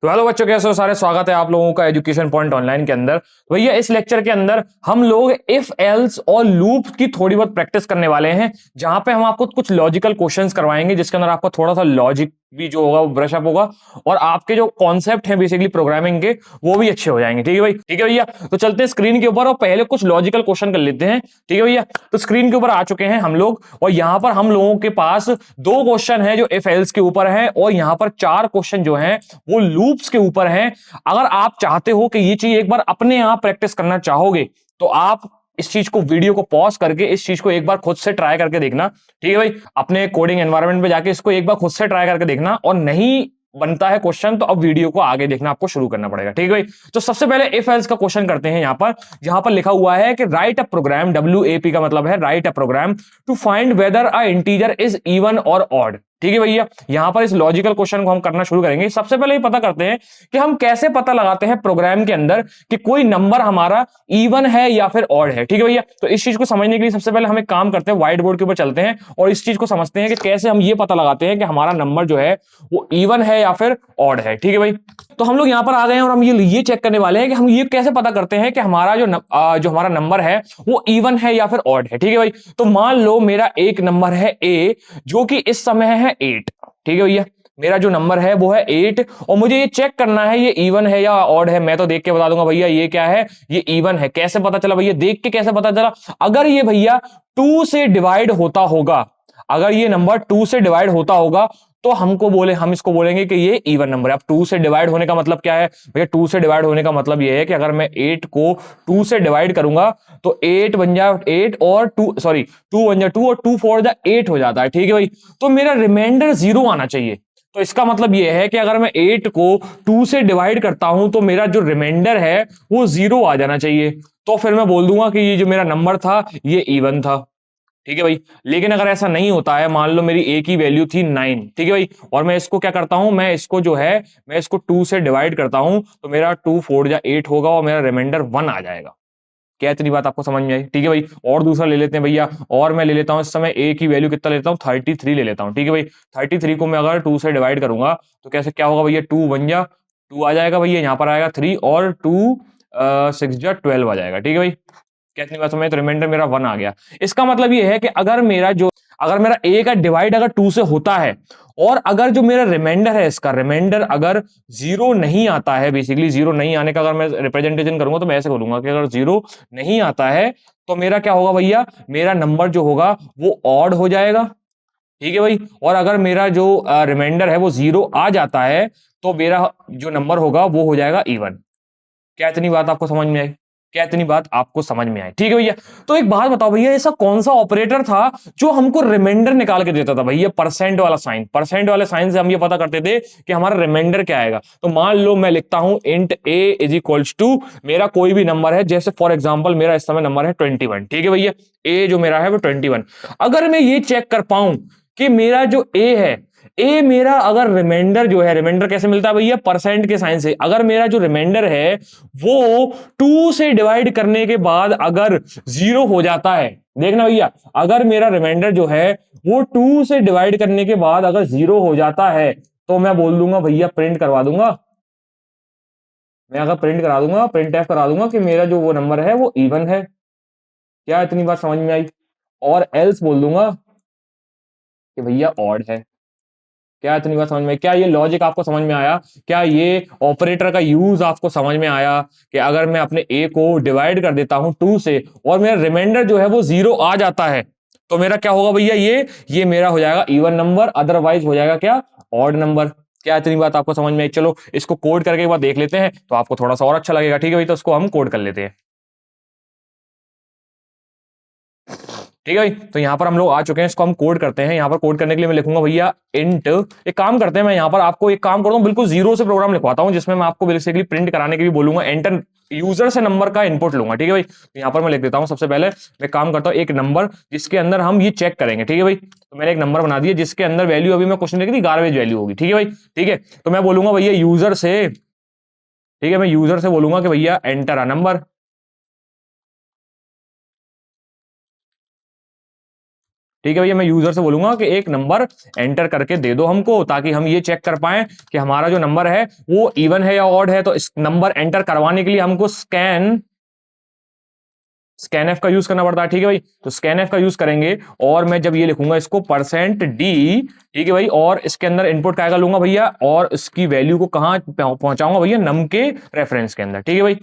तो हेलो बच्चों, कैसे हो सारे। स्वागत है आप लोगों का एजुकेशन पॉइंट ऑनलाइन के अंदर। तो भैया इस लेक्चर के अंदर हम लोग इफ एल्स और लूप की थोड़ी बहुत प्रैक्टिस करने वाले हैं, जहां पे हम आपको कुछ लॉजिकल क्वेश्चंस करवाएंगे जिसके अंदर आपका थोड़ा सा लॉजिक भी जो होगा वो ब्रश अप होगा और आपके जो कॉन्सेप्ट हैं बेसिकली प्रोग्रामिंग के वो भी अच्छे हो जाएंगे। ठीक है भाई, ठीक है भैया। तो चलते हैं स्क्रीन के ऊपर और पहले कुछ लॉजिकल क्वेश्चन कर लेते हैं। ठीक है भैया, तो स्क्रीन के ऊपर आ चुके हैं हम लोग और यहां पर हम लोगों के पास दो क्वेश्चन है जो इफ एल्स के ऊपर है और यहां पर चार क्वेश्चन जो है वो लूप्स के ऊपर हैं। अगर आप चाहते हो कि ये चीज एक बार अपने आप प्रैक्टिस करना चाहोगे तो आप इस चीज को वीडियो को पॉज करके इस चीज को एक बार खुद से ट्राई करके देखना। ठीक है भाई, अपने कोडिंग एनवायरनमेंट पे जाके इसको एक बार खुद से ट्राई करके देखना और नहीं बनता है क्वेश्चन तो अब वीडियो को आगे देखना आपको शुरू करना पड़ेगा। ठीक है भाई, तो सबसे पहले इफ एल्स का क्वेश्चन करते हैं। यहां पर जहां पर लिखा हुआ है कि राइट अ प्रोग्राम, WAP का मतलब है write a program to find whether a integer is even और ऑड। ठीक है भैया, यहां पर इस लॉजिकल क्वेश्चन को हम करना शुरू करेंगे। सबसे पहले ये पता करते हैं कि हम कैसे पता लगाते हैं प्रोग्राम के अंदर कि कोई नंबर हमारा इवन है या फिर ऑड है। ठीक है भैया, तो इस चीज को समझने के लिए सबसे पहले हम एक काम करते हैं, व्हाइट बोर्ड के ऊपर चलते हैं और इस चीज को समझते हैं कि कैसे हम ये पता लगाते हैं कि हमारा नंबर जो है वो इवन है या फिर ऑड है। ठीक है भाई, तो हम लोग यहां पर आ गए हैं और हम ये चेक करने वाले हैं कि हम ये कैसे पता करते हैं कि हमारा जो हमारा नंबर है वो इवन है या फिर ऑड है। ठीक है भाई, तो मान लो मेरा एक नंबर है ए जो कि इस समय है 8। ठीक है भैया, मेरा जो नंबर है वो है 8 और मुझे ये चेक करना है ये इवन है या ऑड है। मैं तो देख के बता दूंगा भैया ये क्या है, ये इवन है। कैसे पता चला भैया, देख के कैसे पता चला? अगर ये भैया 2 से डिवाइड होता होगा, अगर ये नंबर 2 से डिवाइड होता होगा तो हम इसको बोलेंगे कि ये इवन नंबर है। अब 2 से डिवाइड होने का मतलब क्या है भैया? 2 से डिवाइड होने का मतलब ये है कि अगर मैं 8 को 2 से डिवाइड करूंगा तो 8 बन जा 8 और 2 सॉरी 2 बन जा 2 और 2 4 जा 8 हो जाता है। ठीक है भाई, तो मेरा रिमाइंडर 0 आना चाहिए। तो इसका मतलब यह है कि अगर मैं 8 को 2 से डिवाइड करता हूं तो मेरा जो रिमाइंडर है वो 0 आ जाना चाहिए। तो फिर मैं बोल दूंगा कि ये जो मेरा नंबर था ये इवन था। ठीक है भाई, लेकिन अगर ऐसा नहीं होता है, मान लो मेरी ए की वैल्यू थी 9। ठीक है भाई, और मैं इसको क्या करता हूं, मैं इसको जो है मैं इसको 2 से डिवाइड करता हूं तो मेरा 2 4 जा 8 होगा और मेरा रिमाइंडर 1 आ जाएगा। क्या इतनी बात आपको समझ में आई? ठीक है भाई, और दूसरा ले लेते हैं भैया। और मैं ले लेता हूं इस समय ए की वैल्यू कितना लेता हूं, 33 ले लेता हूं। ठीक है भाई, 33 को मैं अगर 2 से डिवाइड करूंगा तो कैसे क्या होगा भैया, 2 1 जा 2 आ जाएगा भैया, यहां पर आएगा 3 और 2 6 जा 12 आ जाएगा। ठीक है भाई, कितनी बात समझ, तो रिमाइंडर मेरा 1 आ गया। इसका मतलब ये है कि अगर मेरा ए का डिवाइड अगर 2 से होता है और अगर जो मेरा रिमाइंडर है इसका रिमाइंडर अगर 0 नहीं आता है, बेसिकली 0 नहीं आने का अगर मैं रिप्रेजेंटेशन करूंगा तो मैं ऐसे बोलूंगा कि अगर 0 नहीं आता है तो मेरा क्या होगा भैया, मेरा नंबर जो होगा वो ऑड हो जाएगा। ठीक है भाई, और अगर मेरा जो रिमाइंडर है वो 0 आ जाता है तो मेरा जो नंबर होगा वो हो जाएगा इवन। क्या इतनी बात आपको समझ में आई? क्या इतनी बात आपको समझ में आई? ठीक है भैया, तो एक बात बताओ भैया, ऐसा कौन सा ऑपरेटर था जो हमको रिमाइंडर निकाल के देता था भैया? परसेंट वाला साइन। परसेंट वाले साइन से हम ये पता करते थे कि हमारा रिमाइंडर क्या आएगा। तो मान लो मैं लिखता हूं int a is equals to मेरा कोई भी नंबर है, जैसे फॉर एग्जांपल मेरा इस समय नंबर है 21। ठीक है भैया, ए जो मेरा है वो 21। अगर मैं ये चेक कर पाऊं कि मेरा जो ए है, ए मेरा अगर रिमाइंडर जो है, रिमाइंडर कैसे मिलता है भैया? परसेंट के साइन से। अगर मेरा जो रिमाइंडर है वो 2 से डिवाइड करने के बाद अगर 0 हो जाता है, देखना भैया, अगर मेरा रिमाइंडर जो है वो 2 से डिवाइड करने के बाद अगर 0 हो जाता है तो मैं बोल दूंगा भैया, प्रिंट करवा दूंगा। मैं अगर प्रिंट करा दूंगा, प्रिंट एफ करा दूंगा कि मेरा जो वो नंबर है वो इवन है। क्या इतनी बात समझ में आई? और एल्स बोल दूंगा कि भैया ऑड है। क्या इतनी बात समझ में? क्या ये लॉजिक आपको समझ में आया? क्या ये ऑपरेटर का यूज आपको समझ में आया कि अगर मैं अपने ए को डिवाइड कर देता हूं 2 से और मेरा रिमाइंडर जो है वो 0 आ जाता है तो मेरा क्या होगा भैया, ये मेरा हो जाएगा इवन नंबर, अदरवाइज हो जाएगा क्या, ऑड नंबर। क्या इतनी बात आपको समझ में आई? चलो इसको कोड करके एक बार देख लेते हैं तो आपको थोड़ा सा और अच्छा लगेगा। ठीक है भाई, तो इसको हम कोड कर लेते हैं। ठीक है भाई, तो यहां पर हम लोग आ चुके हैं, इसको हम कोड करते हैं। यहां पर कोड करने के लिए मैं लिखूंगा भैया इंट, एक काम करते हैं, मैं यहां पर आपको एक काम करता हूं, बिल्कुल 0 से प्रोग्राम लिखवाता हूं जिसमें मैं आपको बेसिकली प्रिंट कराने के लिए बोलूंगा एंटर यूजर से नंबर का इनपुट लूंगा। ठीक है भाई, तो यहां पर मैं लिख देता हूं, सबसे पहले मैं काम करता हूं एक नंबर जिसके अंदर हम ये चेक करेंगे। ठीक है भाई, तो मैंने एक नंबर बना दिया जिसके अंदर वैल्यू अभी मैं कुछ नहीं लिखी थी, गार्बेज वैल्यू होगी। ठीक है भाई, ठीक है, तो मैं बोलूंगा भैया यूजर से, ठीक है, मैं यूजर से बोलूंगा कि भैया एंटर अ नंबर। ठीक है भैया, मैं यूजर से बोलूंगा कि एक नंबर एंटर करके दे दो हमको, ताकि हम ये चेक कर पाए कि हमारा जो नंबर है वो इवन है या ऑड है। तो इस नंबर एंटर करवाने के लिए हमको स्कैन एफ का यूज करना पड़ता है। ठीक है भाई, तो स्कैन एफ का यूज करेंगे और मैं जब ये लिखूंगा इसको %d, ठीक है भाई, और इसके अंदर इनपुट क्या लूंगा भैया, और इसकी वैल्यू को कहां पहुंचाऊंगा भैया, नम के रेफरेंस के अंदर। ठीक है भाई,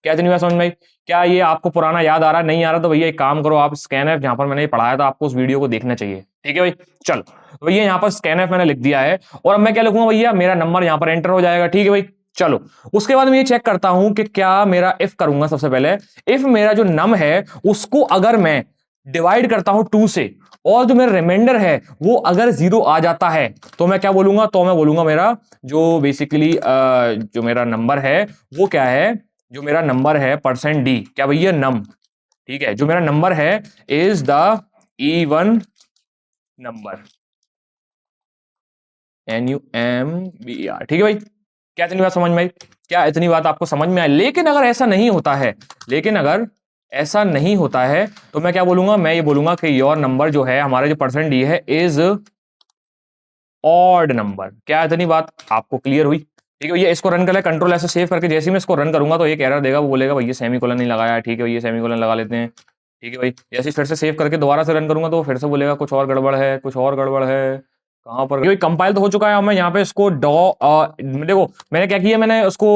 क्या इतनी बात समझ में आई? क्या ये आपको पुराना याद आ रहा है? नहीं आ रहा तो भैया एक काम करो, आप स्कैन एफ जहां पर मैंने पढ़ाया था आपको उस वीडियो को देखना चाहिए। ठीक है भाई, चलो तो भैया यहाँ पर स्कैन एफ मैंने लिख दिया है, और अब मैं क्या लिखूंगा भैया, मेरा नंबर यहाँ पर एंटर हो जाएगा। ठीक है भाई, चलो उसके बाद मैं ये चेक करता हूं कि क्या मेरा इफ करूंगा। सबसे पहले इफ मेरा जो नम है उसको अगर मैं डिवाइड करता हूं 2 से, और जो मेरा रिमाइंडर है वो अगर 0 आ जाता है, तो मैं क्या बोलूंगा, तो मैं बोलूंगा मेरा जो बेसिकली जो मेरा नंबर है वो क्या है, जो मेरा नंबर है %d, क्या भैया, नम। ठीक है, जो मेरा नंबर है is the even number, NUMBER। ठीक है भाई, क्या इतनी बात समझ में आई? क्या इतनी बात आपको समझ में आई? लेकिन अगर ऐसा नहीं होता है, लेकिन अगर ऐसा नहीं होता है तो मैं क्या बोलूंगा, मैं ये बोलूंगा कि योर नंबर जो है, हमारा जो %d है, इज ऑड नंबर। क्या इतनी बात आपको क्लियर हुई? ठीक है, ये इसको रन कर ले, कंट्रोल ऐसे सेव करके, जैसे ही मैं इसको रन करूंगा तो एक एरर देगा, वो बोलेगा भैया सेमीकोलन नहीं लगाया है। ठीक है, ये सेमीकोलन लगा लेते हैं। ठीक है भाई, जैसे फिर से सेव करके दोबारा से रन करूंगा तो वो फिर से बोलेगा कुछ और गड़बड़ है, कुछ और गड़बड़ है। कहां पर कंपाइल तो हो चुका है, मैं यहाँ पे इसको देखो मैंने क्या किया, मैंने उसको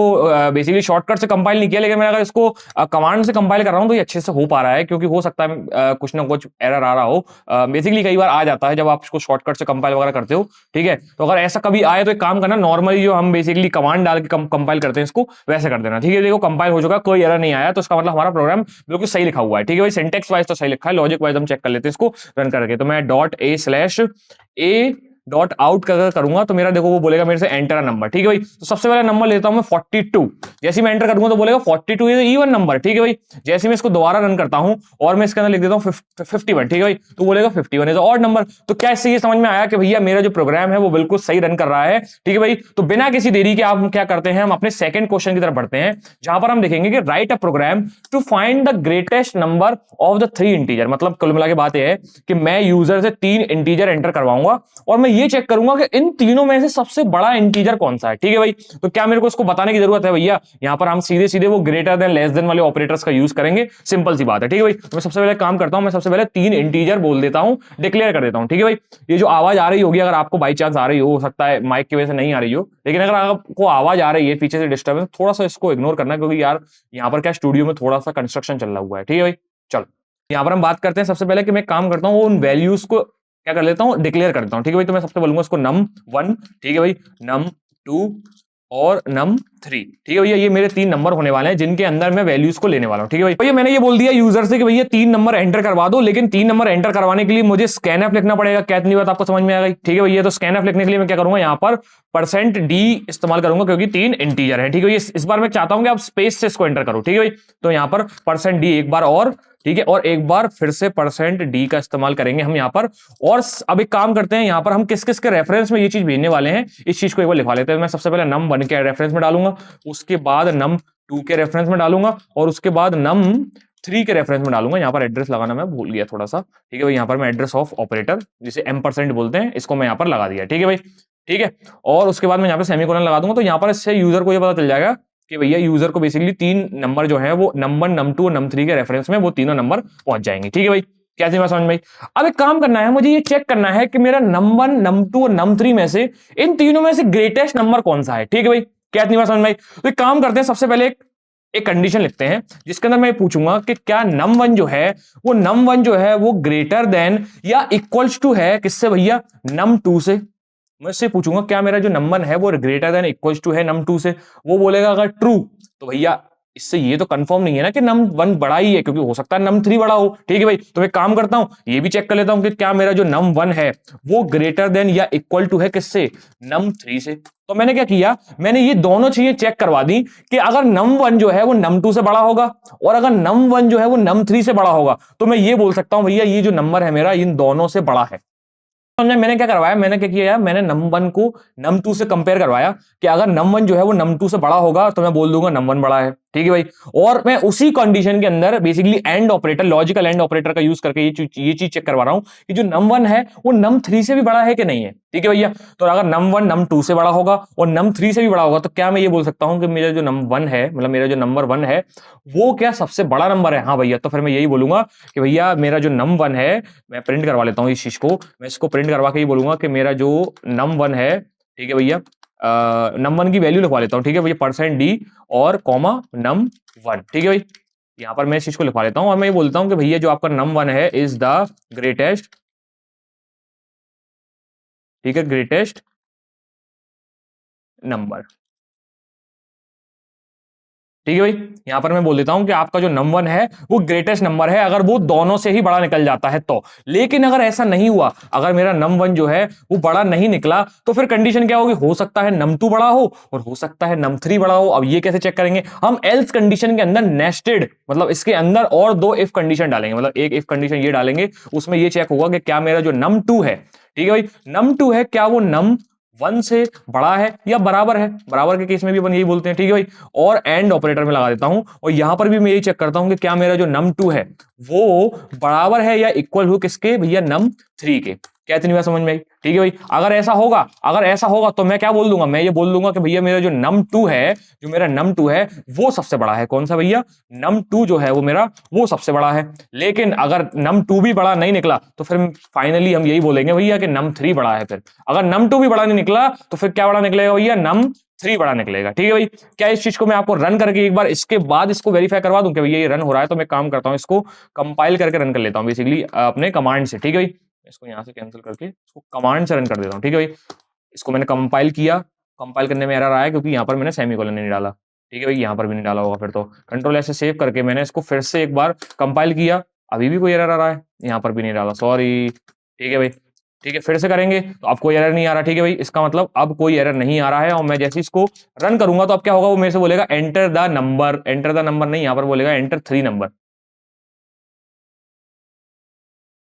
बेसिकली शॉर्टकट से कंपाइल नहीं किया, लेकिन मैं अगर इसको कमांड से कंपाइल कर रहा हूँ तो ये अच्छे से हो पा रहा है, क्योंकि हो सकता है कुछ ना कुछ एरर आ रहा हो। बेसिकली कई बार आ जाता है जब आप इसको शॉर्टकट से कंपाइल वगैरह करते हो। ठीक है, तो अगर ऐसा कभी आए तो एक काम करना, नॉर्मली जो हम बेसिकली कमांड डाल के कंपाइल करते हैं इसको, वैसे कर देना। ठीक है, देखो कंपाइल हो चुका, कोई एरर नहीं आया, तो इसका मतलब हमारा प्रोग्राम बिल्कुल सही लिखा हुआ है। ठीक है भाई, सिंटेक्स वाइज तो सही लिखा है, लॉजिक वाइज हम चेक कर लेते हैं इसको रन करके। तो मैं .a/a.out करूंगा तो मेरा देखो वो बोलेगा मेरे से एंटर अ नंबर। ठीक है भाई, तो सबसे पहले नंबर लेता हूं मैं 42। जैसे मैं एंटर करूंगा तो बोलेगा 42 इज इवन नंबर। ठीक है भाई, जैसे मैं इसको दोबारा रन करता हूं और मैं इसके अंदर लिख देता हूं 51। ठीक है भाई, तो बोलेगा 51 इज ऑड नंबर। तो क्या इससे ये समझ में आया कि भैया मेरा जो प्रोग्राम है वो बिल्कुल सही रन कर रहा है। ठीक है भाई, तो बिना किसी देरी के आप क्या करते हैं, हम अपने सेकंड क्वेश्चन की तरफ बढ़ते हैं, जहां पर हम देखेंगे कि write a program to find the greatest number of the 3 integer. मतलब कुल मिला के बात यह है कि मैं यूजर से 3 इंटीजर एंटर करवाऊंगा और मैं ये चेक करूंगा कि इन तीनों में से सबसे बड़ा इंटीजर कौन सा है। ठीक है भाई, तो क्या मेरे को इसको बताने की जरूरत है भैया? यहां पर हम सीधे सीधे वो ग्रेटर देन लेस देन वाले ऑपरेटर्स का यूज करेंगे, सिंपल सी बात है। ठीक है भाई, तो मैं सबसे पहले काम करता हूं, मैं सबसे पहले 3 इंटीजर बोल देता हूं, डिक्लेयर कर देता हूं। ठीक है भाई, ये जो आवाज आ रही होगी, अगर आपको बाई चांस आ रही हो सकता है माइक की वजह से नहीं आ रही हो, लेकिन अगर आपको आवाज आ रही है पीछे से डिस्टर्बेंस, थोड़ा सा इसको इग्नोर करना, क्योंकि यार यहां पर क्या स्टूडियो में थोड़ा सा कंस्ट्रक्शन चल रहा हुआ है। ठीक है भाई, चलो यहां पर हम बात करते हैं सबसे पहले कि मैं काम करता हूं उन वैल्यूज को क्या कर लेता हूं, डिक्लेयर कर देता हूं। ठीक है भाई, तो मैं सबसे बोलूंगा इसको num1, ठीक है भाई, num2 और num3। ठीक है भैया, ये मेरे 3 नंबर होने वाले हैं जिनके अंदर मैं वैल्यूज को लेने वाला हूं। ठीक है भाई, भैया मैंने ये बोल दिया यूजर से कि भैया 3 नंबर एंटर करवा दो, लेकिन 3 नंबर एंटर करवाने के लिए मुझे स्कैनएफ लिखना पड़ेगा। क्या इतनी बात आपको समझ में आ गई? ठीक है भैया, तो स्कैनएफ लिखने के लिए मैं क्या करूंगा, यहाँ पर %d इस्तेमाल करूंगा, क्योंकि 3 इंटीजर है। ठीक है, इस बार मैं चाहता हूं कि आप स्पेस से इसको एंटर करो। ठीक है भाई, तो यहाँ पर %d एक बार और, ठीक है, और एक बार फिर से %d का इस्तेमाल करेंगे हम यहाँ पर। और अब एक काम करते हैं, यहाँ पर हम किस किस के रेफरेंस में ये चीज भेजने वाले हैं, इस चीज को एक बार लिखवा लेते हैं। मैं सबसे पहले num1 के रेफरेंस में डालूंगा, उसके बाद num2 के रेफरेंस में डालूंगा, और उसके बाद num3 के रेफरेंस में डालूंगा। यहाँ पर एड्रेस लगाना मैं भूल गया थोड़ा सा। ठीक है भाई, यहाँ पर मैं एड्रेस ऑफ ऑपरेटर, जिसे M% बोलते हैं, इसको मैं यहाँ पर लगा दिया। ठीक है भाई, ठीक है, और उसके बाद मैं यहाँ पे सेमीकोलन लगा दूंगा। तो यहाँ पर इससे यूजर को ये पता चल जाएगा कि भैया यूजर को बेसिकली 3 नंबर जो है वो num1, num2 और num3 के रेफरेंस में वो तीनों नंबर पहुंच जाएंगे। ठीक है भाई, कैसे बात समझ में आई? अब एक काम करना है, मुझे ये चेक करना है कि मेरा num1, num2 और num3 में से इन तीनों में से ग्रेटेस्ट नंबर कौन सा है। ठीक है भाई, क्या इतनी बात समझ में आई? तो एक काम करते हैं, सबसे पहले एक कंडीशन लिखते हैं जिसके अंदर मैं पूछूंगा कि क्या num1 जो है वो ग्रेटर देन या इक्वल्स टू है किससे भैया, num2 से। मैं इससे पूछूंगा क्या मेरा जो नंबर है वो ग्रेटर देन इक्वल्स टू है num2 से। वो बोलेगा अगर ट्रू, तो भैया इससे ये तो कंफर्म नहीं है ना कि num1 बड़ा ही है, क्योंकि हो सकता है num3 बड़ा हो। ठीक है भाई, तो मैं काम करता हूं, ये भी चेक कर लेता हूं कि क्या मेरा जो num1 है वो ग्रेटर देन या इक्वल टू है किससे, num3 से। तो मैंने क्या किया, मैंने ये दोनों चीजें चेक करवा दी कि अगर num1 जो है वो num2 से बड़ा होगा और अगर num1 जो है वो num3 से बड़ा होगा, तो मैं ये बोल सकता हूं भैया ये जो नंबर है मेरा इन दोनों से बड़ा है। मैंने क्या करवाया, मैंने क्या किया, मैंने num1 को num2 से कंपेयर करवाया कि अगर num1 जो है वो num2 से बड़ा होगा तो मैं बोल दूंगा num1 बड़ा है, ठीक है भाई। और मैं उसी कंडीशन के अंदर basically and operator, logical and operator का यूज करके ये चीज चेक करवा रहा हूं कि जो num1 है वो num3 से भी बड़ा है कि नहीं है। ठीक है भैया। तो अगर num1 num2 से बड़ा होगा और num3 से भी बड़ा होगा तो क्या मैं ये बोल सकता हूं कि मेरा जो num1 है, मतलब मेरा जो नंबर 1 है वो क्या सबसे बड़ा नंबर है? हाँ भैया। तो फिर मैं यही बोलूंगा कि भैया मेरा जो num1 है, मैं प्रिंट करवा लेता हूं इस चीज को, मैं इसको प्रिंट करवा के ये बोलूंगा कि मेरा जो num1 है, ठीक है भैया, num1 की वैल्यू लिखवा लेता हूं। ठीक है भैया, %d और कॉमा num1। ठीक है भाई, यहां पर मैं इस चीज को लिखवा लेता हूं और मैं ये बोलता हूं कि भैया जो आपका num1 है इज द ग्रेटेस्ट, ठीक है, ग्रेटेस्ट नंबर। ठीक है भाई, यहां पर मैं बोल देता हूं कि आपका जो num1 है वो ग्रेटेस्ट नंबर है अगर वो दोनों से ही बड़ा निकल जाता है तो। लेकिन अगर ऐसा नहीं हुआ, अगर मेरा num1 जो है वो बड़ा नहीं निकला, तो फिर कंडीशन क्या होगी? हो सकता है num2 बड़ा हो और हो सकता है num3 बड़ा हो। अब ये कैसे चेक करेंगे? हम एल्स कंडीशन के अंदर नेस्टेड, मतलब इसके अंदर और दो इफ कंडीशन डालेंगे, मतलब एक इफ कंडीशन ये डालेंगे, उसमें ये चेक होगा कि क्या मेरा जो num2 है, ठीक है भाई, num2 है, क्या वो num1 से बड़ा है या बराबर है? बराबर के केस में भी अपन यही बोलते हैं। ठीक है भाई, और एंड ऑपरेटर में लगा देता हूं और यहां पर भी मैं यही चेक करता हूं कि क्या मेरा जो num2 है वो बराबर है या इक्वल हो किसके भैया? num3 के। क्या इतनी बात समझ में आई? ठीक है भाई, अगर ऐसा होगा, अगर ऐसा होगा तो मैं क्या बोल दूंगा? मैं ये बोल दूंगा कि भैया मेरा जो num2 है, जो मेरा num2 है वो सबसे बड़ा है। कौन सा भैया? num2 जो है वो मेरा वो सबसे बड़ा है। लेकिन अगर num2 भी बड़ा नहीं निकला तो फिर फाइनली हम यही बोलेंगे भैया कि num3 बड़ा है। फिर अगर num2 भी बड़ा नहीं निकला तो फिर क्या बड़ा निकलेगा भैया? num3 बड़ा निकलेगा। ठीक है भाई, क्या इस चीज को मैं आपको रन करके एक बार इसके बाद इसको वेरीफाई करवा दूं कि भैया ये रन हो रहा है? तो मैं काम करता हूं, इसको कंपाइल करके रन कर लेता हूं बेसिकली अपने कमांड से। ठीक है भाई, इसको यहां से कैंसिल करके इसको कमांड से रन कर देता हूं। ठीक है भाई, इसको मैंने कंपाइल किया, कंपाइल करने में एरर आया क्योंकि यहां पर मैंने सेमीकोलन नहीं डाला। ठीक है भाई, यहां पर भी नहीं डाला होगा फिर तो। कंट्रोल ऐसे सेव करके मैंने इसको फिर से एक बार कंपाइल किया, अभी भी कोई एरर आ रहा है, यहां पर भी नहीं डाला, सॉरी। ठीक है भाई, ठीक है, फिर से करेंगे तो अब कोई एरर नहीं आ रहा। ठीक है भाई, इसका मतलब अब कोई एरर नहीं आ रहा है और मैं जैसे इसको रन करूंगा तो अब क्या होगा? वो मेरे से बोलेगा enter the number, enter the number नहीं, यहां पर बोलेगा एंटर 3 नंबर।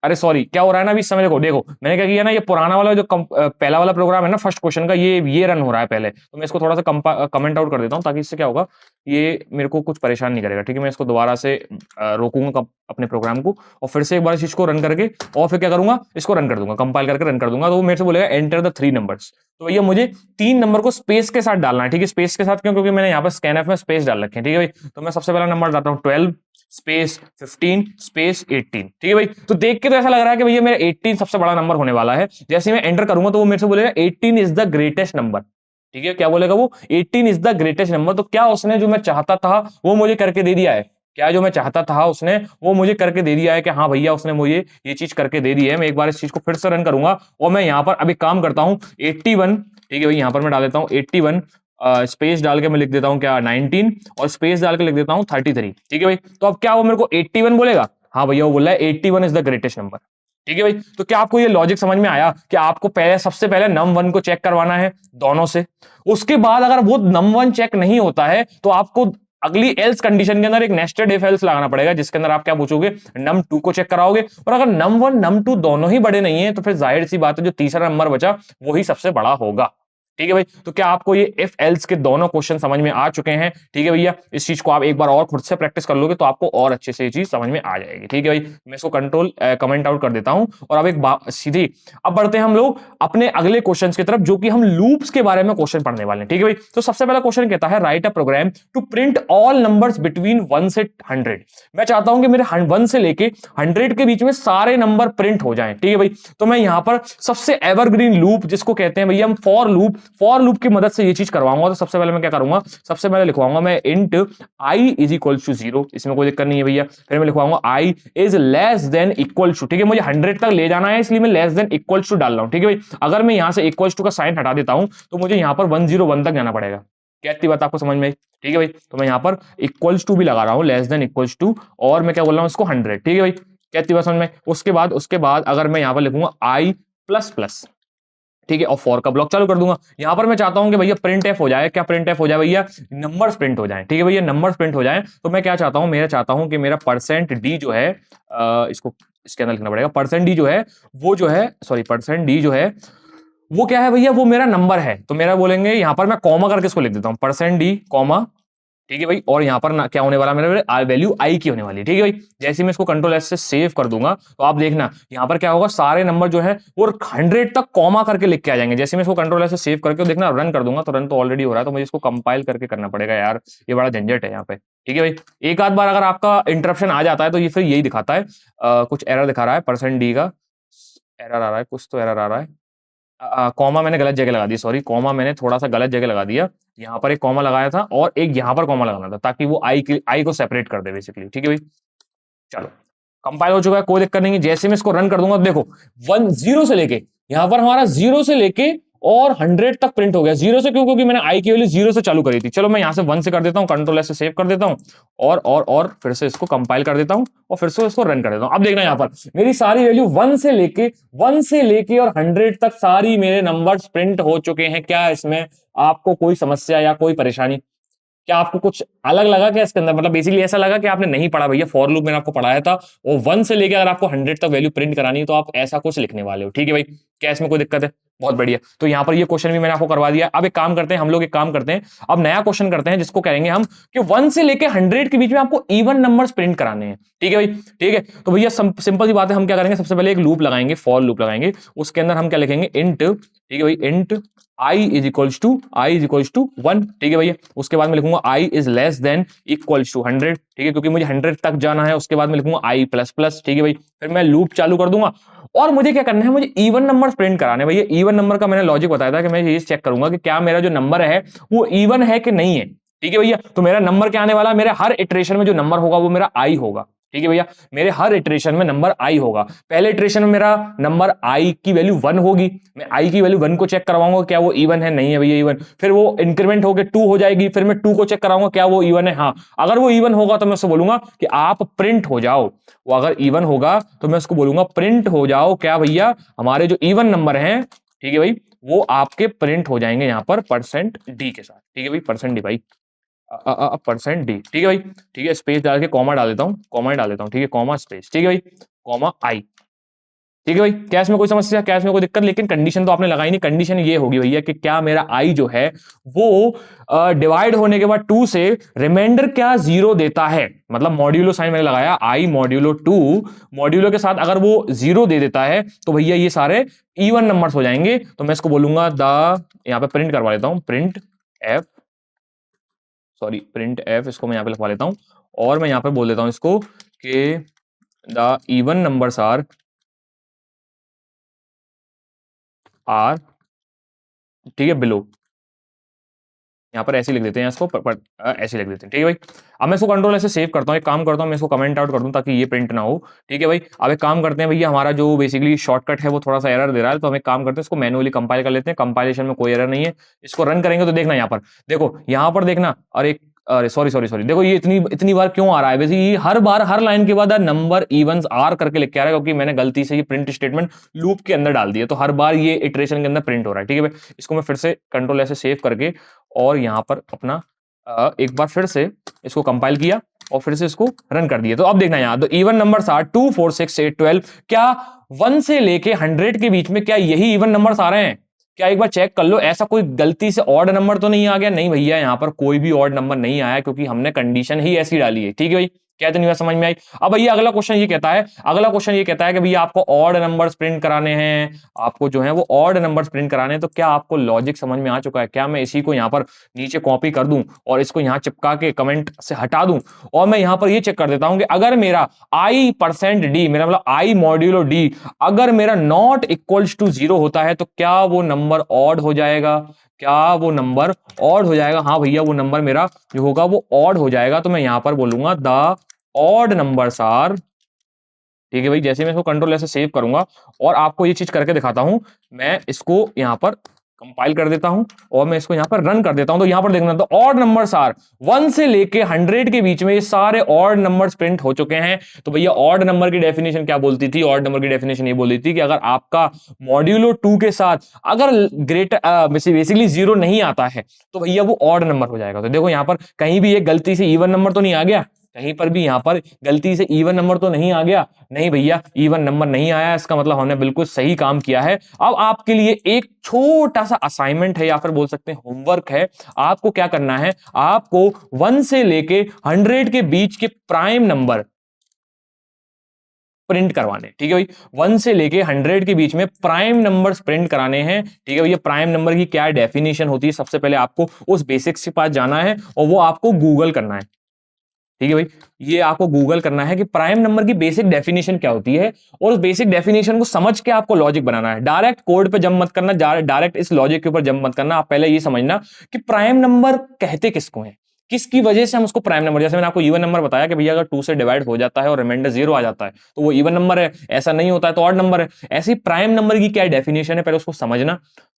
अरे सॉरी, क्या हो रहा है ना अभी इस समय? देखो देखो मैंने क्या किया ना, ये पुराना वाला जो पहला वाला प्रोग्राम है ना फर्स्ट क्वेश्चन का, ये रन हो रहा है पहले, तो मैं इसको थोड़ा सा कमेंट आउट कर देता हूं ताकि इससे क्या होगा, ये मेरे को कुछ परेशान नहीं करेगा। ठीक है, मैं इसको दोबारा से रोकूंगा अपने प्रोग्राम को और फिर से एक बार इस चीज को रन करके और फिर क्या करूंगा, इसको रन कर दूंगा, कंपाइल करके रन कर दूंगा। तो वो मेरे से बोलेगा एंटर द 3 नंबर्स। तो भैया मुझे 3 नंबर को स्पेस के साथ डालना है। ठीक है, स्पेस के साथ क्यों? क्योंकि मैंने यहाँ पर स्कैनफ में स्पेस डाल रखे हैं। ठीक है भाई, तो मैं सबसे पहला नंबर डालता हूँ 12 स्पेस 15 स्पेस 18। ठीक है भाई, तो देख के तो ऐसा लग रहा है कि भैया मेरा 18 सबसे बड़ा नंबर होने वाला है। जैसे मैं एंटर करूंगा तो वो मेरे से बोलेगा 18 इज द ग्रेटेस्ट नंबर। ठीक है, क्या बोलेगा वो? 18 इज द ग्रेटेस्ट नंबर। तो क्या उसने जो मैं चाहता था वो मुझे करके दे दिया है? क्या जो मैं चाहता था उसने वो मुझे करके दे दिया है कि हाँ भैया उसने मुझे ये चीज करके दे दी है। मैं एक बार इस चीज को फिर से रन करूंगा और मैं यहाँ पर अभी काम करता हूँ 81। ठीक है भाई, यहाँ पर मैं डाल देता हूँ 81, स्पेस डाल के मैं लिख देता हूं क्या 19 और स्पेस डाल के लिख देता हूं 33। ठीक है भाई, तो अब क्या वो मेरे को 81 बोलेगा? हाँ भैया, वो बोल रहा है 81 इज द ग्रेटेस्ट नंबर। ठीक है भाई, तो क्या आपको ये लॉजिक समझ में आया कि आपको पहले सबसे पहले num1 को चेक करवाना है दोनों से, उसके बाद अगर वो num1 चेक नहीं होता है तो आपको अगली एल्स कंडीशन के अंदर एक नेस्टेड इफ एल्स लगाना पड़ेगा, जिसके अंदर आप क्या पूछोगे? num2 को चेक कराओगे। और अगर num1 num2 दोनों ही बड़े नहीं है तो फिर जाहिर सी बात है जो तीसरा नंबर बचा वही सबसे बड़ा होगा। ठीक है भाई, तो क्या आपको ये इफ एल्स के दोनों क्वेश्चन समझ में आ चुके हैं? ठीक है भैया, इस चीज को आप एक बार और खुद से प्रैक्टिस कर लोगे तो आपको और अच्छे से ये चीज समझ में आ जाएगी। ठीक है भाई, मैं इसको कंट्रोल कमेंट आउट कर देता हूं और अब एक सीधी अब बढ़ते हैं हम लोग अपने अगले क्वेश्चन की तरफ, जो कि हम लूप्स के बारे में क्वेश्चन पढ़ने वाले हैं। ठीक है भाई, तो सबसे पहला क्वेश्चन कहता है write a program to print all numbers between 1 से 100। मैं चाहता हूं कि मेरे 1 से लेके 100 के बीच में सारे नंबर प्रिंट हो जाएं। ठीक है भाई, तो मैं यहां पर सबसे एवरग्रीन लूप जिसको कहते हैं भैया हम फॉर लूप की मदद से ये चीज करवाऊंगा। तो सबसे पहले मैं क्या करूंगा? सबसे पहले लिखवाऊंगा मैं int I is equal to 0, इसमें कोई दिक्कत नहीं है भैया। फिर मैं लिखवाऊंगा I is less than equal to, ठीक है, मुझे 100 तक ले जाना है इसलिए मैं लेस देन इक्वल टू डाल रहा हूं। ठीक है भाई, अगर मैं यहां से इक्वल टू का साइन हटा देता हूं तो मुझे यहां पर 101 तक जाना पड़ेगा। क्या इतनी बात आपको समझ में आई? ठीक है भाई, तो मैं यहां पर इक्वल्स टू भी लगा रहा हूं, लेस देन इक्वल्स टू, और मैं क्या बोल रहा हूं इसको 100। ठीक है भाई, क्या इतनी बात समझ में? उसके बाद अगर मैं यहां पर लिखूंगा आई प्लस प्लस, ठीक है, और फॉर का ब्लॉक चालू कर दूंगा। यहां पर मैं चाहता हूं कि भैया प्रिंट एफ हो जाए। क्या प्रिंट एफ हो जाए भैया? नंबर्स प्रिंट हो जाए। ठीक है भैया, नंबर्स प्रिंट हो जाए। तो मैं क्या चाहता हूं? मैं चाहता हूं कि मेरा %d जो है इसको इसके अंदर लिखना पड़ेगा। %d जो है वो जो है सॉरी %d जो है वो क्या है भैया? वो मेरा नंबर है। तो मेरा बोलेंगे यहां पर मैं कॉमा करके इसको लिख देता हूं %d कॉमा ठीक है भाई। और यहाँ पर ना क्या होने वाला मेरा वैल्यू आई की होने वाली है। ठीक है भाई, जैसे मैं इसको कंट्रोल एस से सेव कर दूंगा तो आप देखना यहाँ पर क्या होगा, सारे नंबर जो है वो 100 तक कॉमा करके लिख के आ जाएंगे। जैसे मैं इसको कंट्रोल एस से सेव करके देखना रन कर दूंगा, तो रन तो ऑलरेडी हो रहा है, तो मुझे इसको कंपाइल करके करना पड़ेगा यार, ये बड़ा झंझट है यहाँ पे। ठीक है भाई, एक आध बार अगर आपका इंटरप्शन आ जाता है तो ये फिर यही दिखाता है, कुछ एरर दिखा रहा है, %d का एरर आ रहा है, कुछ तो एरर आ रहा है। कॉमा मैंने गलत जगह लगा दी, सॉरी, कॉमा मैंने थोड़ा सा गलत जगह लगा दिया। यहाँ पर एक कॉमा लगाया था और एक यहाँ पर कॉमा लगाना था, ताकि वो आई को सेपरेट कर दे बेसिकली। ठीक है भाई, चलो कंपाइल हो चुका है, कोई दिक्कत नहीं है। जैसे मैं इसको रन कर दूंगा तो देखो 0 से लेके यहाँ पर हमारा 0 से लेके और 100 तक प्रिंट हो गया। 0 से क्यों? क्योंकि मैंने आई की वैल्यू 0 से चालू करी थी। चलो मैं यहाँ से 1 से कर देता हूँ, कंट्रोल एस से सेव कर देता हूँ और फिर से इसको कंपाइल कर देता हूँ और फिर से इसको रन कर देता हूँ। अब देखना यहाँ पर मेरी सारी वैल्यू 1 से लेके और 100 तक सारी मेरे नंबर्स प्रिंट हो चुके हैं। क्या इसमें आपको कोई समस्या या कोई परेशानी? क्या आपको कुछ अलग लगा क्या इसके अंदर? मतलब बेसिकली ऐसा लगा कि आपने नहीं पढ़ा भैया, फॉर लूप मैंने आपको पढ़ाया था, वो 1 से लेके अगर आपको 100 तक वैल्यू प्रिंट करानी है तो आप ऐसा कुछ लिखने वाले हो। ठीक है भाई, क्या इसमें कोई दिक्कत है? बहुत बढ़िया। तो यहाँ पर ये क्वेश्चन भी मैंने आपको करवा दिया। अब एक काम करते हैं, हम लोग एक काम करते हैं, अब नया क्वेश्चन करते हैं जिसको कहेंगे हम कि 1 से लेके 100 के बीच में आपको इवन नंबर्स प्रिंट कराने हैं। ठीक है भाई, ठीक है। तो भैया सिंपल सी बात है, हम क्या करेंगे, सबसे पहले एक लूप लगाएंगे, फॉर लूप लगाएंगे। उसके अंदर हम क्या लिखेंगे, इंट, ठीक है भाई, int i is equals to 1। ठीक है भैया, उसके बाद मैं लिखूंगा i is less than equals to 100। ठीक है, क्योंकि मुझे 100 तक जाना है। उसके बाद मैं लिखूंगा i प्लस प्लस। ठीक है भाई, फिर मैं लूप चालू कर दूंगा और मुझे क्या करना है, मुझे इवन नंबर प्रिंट कराने हैं। भैया इवन नंबर का मैंने लॉजिक बताया था कि मैं ये चेक करूंगा कि क्या मेरा जो नंबर है वो इवन है कि नहीं है। ठीक है भैया, तो मेरा नंबर क्या आने वाला है, मेरे हर इटरेशन में जो नंबर होगा वो मेरा i होगा। ठीक है भैया, मेरे हर इटरेशन में नंबर आई होगा। पहले इटरेशन में मेरा नंबर आई की वैल्यू 1 होगी, मैं आई की वैल्यू 1 को चेक करवाऊंगा क्या वो इवन है, नहीं है भैया इवन। फिर वो इंक्रीमेंट होकर 2 हो जाएगी, फिर मैं 2 को चेक कराऊंगा क्या वो इवन है, हाँ। अगर वो इवन होगा तो मैं उससे बोलूंगा कि आप प्रिंट हो जाओ। वो अगर इवन होगा तो मैं उसको बोलूंगा प्रिंट हो जाओ, क्या भैया हमारे जो इवन नंबर हैं, ठीक है भाई, वो आपके प्रिंट हो जाएंगे यहाँ पर %d के साथ। ठीक है भाई, %d भाई, %d। ठीक है भाई, ठीक है, स्पेस डाल के कॉमा डाल देता हूँ, कॉमा डाल देता हूँ। ठीक है, कॉमा स्पेस, ठीक है भाई, कॉमा आई। ठीक है भाई, क्या इसमें कोई समस्या, क्या इसमें कोई दिक्कत? लेकिन कंडीशन तो आपने लगाई नहीं। कंडीशन ये होगी भैया कि क्या मेरा आई जो है वो डिवाइड होने के बाद 2 से रिमाइंडर क्या 0 देता है। मतलब मॉड्यूलो साइन मैंने लगाया, आई मॉड्यूलो 2, मॉड्यूलो के साथ अगर वो 0 दे देता है तो भैया ये सारे इवन नंबर्स हो जाएंगे। तो मैं इसको बोलूंगा यहाँ पे प्रिंट करवा लेता हूँ, print F, sorry print F, इसको मैं यहाँ पे लिखवा लेता हूँ और मैं यहाँ पे बोल देता हूँ इसको कि द इवन नंबर्स आर ठीक है बिलो। यहाँ पर ऐसे लिख देते हैं इसको, ऐसे लिख देते हैं। ठीक है भाई, अब मैं इसको कंट्रोल ऐसे सेव करता हूँ, एक काम करता हूँ मैं इसको कमेंट आउट कर दूं ताकि ये प्रिंट ना हो। ठीक है भाई, अब एक काम करते हैं भैया, हमारा जो बेसिकली शॉर्टकट है वो थोड़ा सा एरर दे रहा है, तो हम एक काम करते हैं इसको मैनुअली कंपाइल कर लेते हैं। कंपाइलेशन में कोई एरर नहीं है, इसको रन करेंगे तो देखना यहाँ पर, देखो यहाँ पर देखना, अरे सॉरी सॉरी सॉरी, देखो ये इतनी बार क्यों आ रहा है? बेसिकली हर बार हर लाइन के बाद नंबर इवन्स आर करके लिख के आ रहा है, क्योंकि मैंने गलती से ये प्रिंट स्टेटमेंट लूप के अंदर डाल दिया, तो हर बार ये इटरेशन के अंदर प्रिंट हो रहा है। ठीक है भाई, इसको मैं फिर से कंट्रोल ऐसे सेव करके और यहाँ पर अपना एक बार फिर से इसको कंपाइल किया और फिर से इसको रन कर दिया। तो अब देखना यहाँ, तो इवन नंबर्स आर 2 4 6 8 12। क्या 1 से लेके 100 के बीच में क्या यही इवन नंबर्स आ रहे हैं? क्या एक बार चेक कर लो, ऐसा कोई गलती से ऑड नंबर तो नहीं आ गया? नहीं भैया, यहाँ पर कोई भी ऑड नंबर नहीं आया, क्योंकि हमने कंडीशन ही ऐसी डाली है। ठीक है भाई, क्या इतनी बात समझ में आई? अब भैया अगला क्वेश्चन ये कहता है, कि भैया आपको ऑड नंबर्स प्रिंट कराने हैं, आपको जो है वो ऑड नंबर्स प्रिंट कराने हैं। तो क्या आपको लॉजिक समझ में आ चुका है? क्या मैं इसी को यहाँ पर नीचे कॉपी कर दूं और इसको यहाँ चिपका के कमेंट से हटा दूं और मैं यहाँ पर ये चेक कर देता हूं कि अगर मेरा i%d, मेरा मतलब i मॉड्यूलो d, अगर मेरा नॉट इक्वल्स टू 0 होता है तो क्या वो नंबर ऑड हो जाएगा? क्या वो नंबर ऑड हो जाएगा? हाँ भैया, वो नंबर मेरा जो होगा वो ऑड हो जाएगा। तो मैं यहां पर बोलूंगा द ऑड नंबर्स आर, ठीक है भाई। जैसे मैं इसको कंट्रोल ऐसे सेव करूंगा और आपको ये चीज करके दिखाता हूं, मैं इसको यहां पर कंपाइल कर देता हूं और मैं इसको यहां पर रन कर देता हूं। तो यहां पर देखना, तो ऑड नंबर्स आर 1 से लेके 100 के बीच में ये सारे ऑड नंबर्स प्रिंट हो चुके हैं। तो भैया ऑड नंबर की डेफिनेशन क्या बोलती थी? ऑड नंबर की डेफिनेशन ये बोलती थी कि अगर आपका मॉड्यूलो 2 के साथ अगर बेसिकली 0 नहीं आता है तो भैया वो ऑड नंबर हो जाएगा। तो देखो यहां पर कहीं भी एक गलती से इवन नंबर तो नहीं आ गया, कहीं पर भी यहां पर गलती से इवन नंबर तो नहीं आ गया? नहीं भैया, इवन नंबर नहीं आया, इसका मतलब हमने बिल्कुल सही काम किया है। अब आपके लिए एक छोटा सा असाइनमेंट है या फिर बोल सकते हैं होमवर्क है। आपको क्या करना है, आपको 1 से लेके 100 के बीच के प्राइम नंबर प्रिंट करवाने, ठीक है भाई। 1 से लेके 100 के बीच में प्राइम नंबर्स प्रिंट कराने हैं, ठीक है भैया। प्राइम नंबर की क्या डेफिनेशन होती है, सबसे पहले आपको उस बेसिक्स के पास जाना है और वो आपको गूगल करना है, ठीक है भाई। ये आपको गूगल करना है कि प्राइम नंबर की बेसिक डेफिनेशन क्या होती है, और उस बेसिक डेफिनेशन को समझ के आपको लॉजिक बनाना है। डायरेक्ट कोड पे जंप मत करना, डायरेक्ट इस लॉजिक के ऊपर जंप मत करना। आप पहले ये समझना कि प्राइम नंबर कहते किसको है, किसकी वजह से हम उसको प्राइम नंबर, जैसे मैंने आपको इवन नंबर बताया कि भैया अगर 2 से डिवाइड हो जाता है और रिमाइंडर 0 आ जाता है तो वो इवन नंबर है, ऐसा नहीं होता है तो ऑड नंबर है। ऐसे ही प्राइम नंबर की क्या डेफिनेशन है, पहले उसको समझना,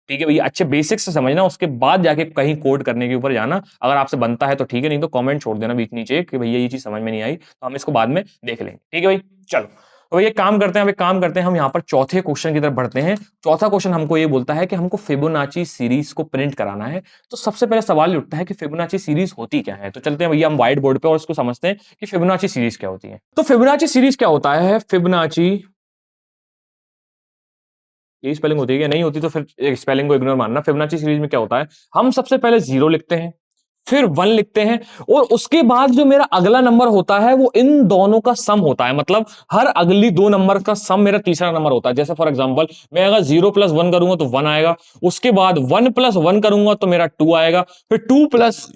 ठीक है भैया। अच्छे बेसिक्स से समझना, उसके बाद जाके कहीं कोड करने के ऊपर जाना। अगर आपसे बनता है तो ठीक है, नहीं तो कमेंट छोड़ देना बीच नीचे कि भैया ये चीज समझ में नहीं आई, तो हम इसको बाद में देख लेंगे, ठीक है भाई। चलो, तो ये काम करते हैं, अब एक काम करते हैं, हम यहाँ पर चौथे क्वेश्चन की तरफ बढ़ते हैं। चौथा क्वेश्चन हमको ये बोलता है कि हमको फिबोनाची सीरीज को प्रिंट कराना है। तो सबसे पहले सवाल ये उठता है कि फिबोनाची सीरीज होती क्या है। तो चलते हैं भैया हम व्हाइट बोर्ड पे और इसको समझते हैं कि फिबोनाची सीरीज क्या होती है। तो फिबोनाची सीरीज क्या होता है, फिबोनाची, यही स्पेलिंग होती है क्या, नहीं होती तो फिर स्पेलिंग को इग्नोर मानना। फिबोनाची सीरीज में क्या होता है, हम सबसे पहले 0 लिखते हैं, फिर 1 लिखते हैं, और उसके बाद जो मेरा अगला नंबर होता है वो इन दोनों का सम होता है। मतलब हर अगली 2 नंबर का सम मेरा तीसरा नंबर होता है। जैसे फॉर एग्जांपल मैं अगर 0 प्लस 1 करूंगा तो 1 आएगा, उसके बाद 1 प्लस 1 करूंगा तो मेरा 2 आएगा, फिर 2 प्लस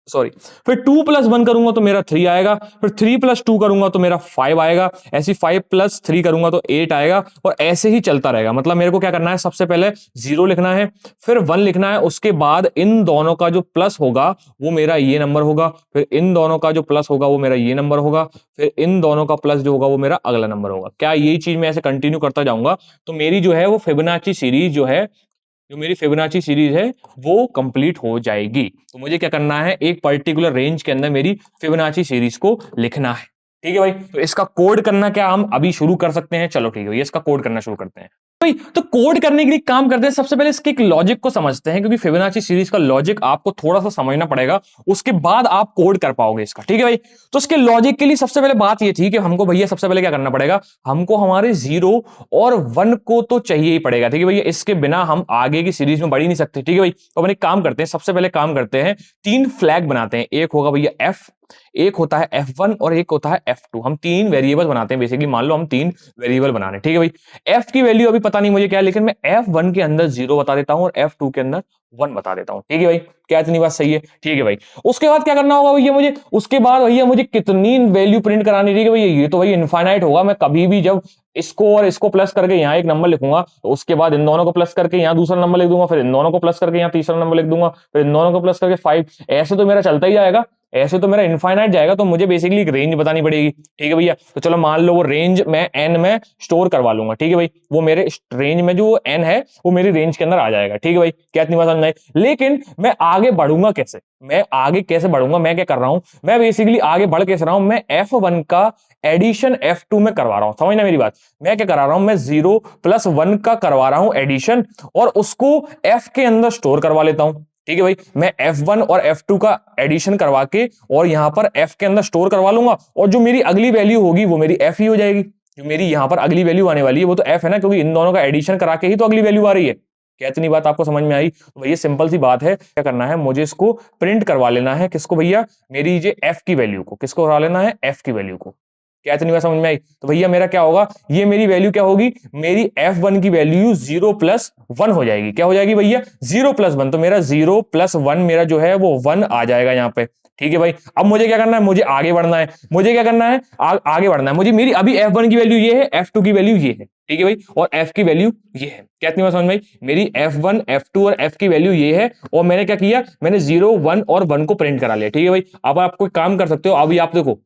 सॉरी फिर 2 प्लस 1 करूंगा तो मेरा 3 आएगा, फिर 3 प्लस 2 करूंगा तो मेरा 5 आएगा, ऐसी 5 प्लस 3 करूंगा तो 8 आएगा, और ऐसे ही चलता रहेगा। मतलब मेरे को क्या करना है, सबसे पहले 0 लिखना है, फिर 1 लिखना है, उसके बाद इन दोनों का जो प्लस होगा वो मेरा ये नंबर होगा, फिर इन दोनों का जो प्लस होगा वो मेरा ये नंबर होगा, फिर इन दोनों का प्लस जो होगा वो मेरा अगला नंबर होगा। क्या यही चीज मैं ऐसे कंटिन्यू करता जाऊंगा तो मेरी जो है वो फिबोनाची सीरीज जो मेरी फिबोनाची सीरीज है वो कंप्लीट हो जाएगी। तो मुझे क्या करना है, एक पर्टिकुलर रेंज के अंदर मेरी फिबोनाची सीरीज को लिखना है, ठीक है भाई। तो इसका कोड करना क्या हम अभी शुरू कर सकते हैं, चलो ठीक है ये इसका कोड करना शुरू करते हैं भाई। तो कोड करने के लिए काम करते हैं, सबसे पहले इसके एक लॉजिक को समझते हैं, क्योंकि फिबोनाची सीरीज का लॉजिक आपको थोड़ा सा समझना पड़ेगा, उसके बाद आप कोड कर पाओगे इसका, ठीक है भाई। तो इसके लॉजिक के लिए सबसे पहले बात ये थी कि हमको भैया सबसे पहले क्या करना पड़ेगा, हमको हमारे 0 और 1 को तो चाहिए ही पड़ेगा, ठीक है भैया। इसके बिना हम आगे की सीरीज में बढ़ ही नहीं सकते, ठीक है भाई। तो अपन एक काम करते हैं, सबसे पहले काम करते हैं 3 फ्लैग बनाते हैं। एक होगा भैया f, एक होता है f1 और एक होता है f2। हम 3 वेरिएबल बनाते हैं बेसिकली, मान लो हम 3 वेरिएबल बना रहे हैं, ठीक है भाई। f की वैल्यू अभी पता नहीं मुझे क्या है, लेकिन मैं f1 के अंदर 0 बता देता हूं और f2 के अंदर 1 बता देता हूं, ठीक है भाई। क्या इतनी बात सही है, ठीक है भाई। उसके बाद क्या करना होगा भैया मुझे, उसके बाद भैया मुझे कितनी वैल्यू प्रिंट करानी, ठीक है भैया। ये तो भाई इनफाइनाइट होगा, मैं कभी भी जब इसको और इसको प्लस करके यहाँ एक नंबर लिखूंगा तो उसके बाद इन दोनों को प्लस करके यहाँ दूसरा नंबर लिख दूंगा, फिर इन दोनों को प्लस करके यहाँ तीसरा नंबर लिख दूंगा, फिर इन दोनों को प्लस करके 5, ऐसे तो मेरा चलता ही जाएगा, ऐसे तो मेरा इनफाइनाइट जाएगा। तो मुझे बेसिकली एक रेंज बतानी पड़ेगी, ठीक है भैया। तो चलो मान लो वो रेंज मैं n में स्टोर करवा लूंगा, ठीक है भाई। वो मेरे रेंज में जो n है वो मेरी रेंज के अंदर आ जाएगा, ठीक है भाई। क्या इतनी बात समझ आई। लेकिन मैं आगे बढ़ूंगा कैसे, मैं आगे कैसे बढ़ूंगा, मैं क्या कर रहा हूं, मैं बेसिकली आगे बढ़ कैसे रहा हूं, मैं f1 का एडिशन f2 में करवा रहा हूं। समझना मेरी बात, मैं क्या करा रहा हूं, मैं 0 प्लस 1 का करवा रहा हूं एडिशन, और उसको f के अंदर स्टोर करवा लेता हूं, ठीक है भाई। मैं f1 और f2 का एडिशन करवा के और यहां पर f के अंदर स्टोर करवा लूंगा, और जो मेरी अगली वैल्यू होगी वो मेरी f ही हो जाएगी। जो मेरी यहां पर अगली वैल्यू आने वाली है वो तो f है ना, क्योंकि इन दोनों का एडिशन करा के ही तो अगली वैल्यू आ रही है। क्या इतनी बात आपको समझ में आई। तो भैया सिंपल सी बात है, क्या करना है, मुझे इसको प्रिंट करवा लेना है, किसको भैया, मेरी ये f की वैल्यू को, किसको करवा लेना है, f की वैल्यू को। क्या इतनी बात समझ में आई। तो भैया मेरा क्या होगा, ये मेरी वैल्यू क्या होगी, मेरी f1 की वैल्यू 0 प्लस 1 हो जाएगी। क्या हो जाएगी भैया, 0 प्लस 1। तो मेरा 0 प्लस 1 मेरा जो है वो 1 आ जाएगा यहाँ पे, ठीक है भाई। अब मुझे क्या करना है, मुझे आगे बढ़ना है, मुझे क्या करना है, आगे बढ़ना है मुझे। मेरी अभी f1 की वैल्यू ये है, f2 की वैल्यू ये है, ठीक है भाई, और f की वैल्यू ये है। क्या इतनी बात समझ में आई। मेरी f1 f2 और f की वैल्यू ये है, और मैंने क्या किया, मैंने 0 1 और 1 को प्रिंट करा लिया, ठीक है भाई। अब आप कोई काम कर सकते हो, अभी आप देखो,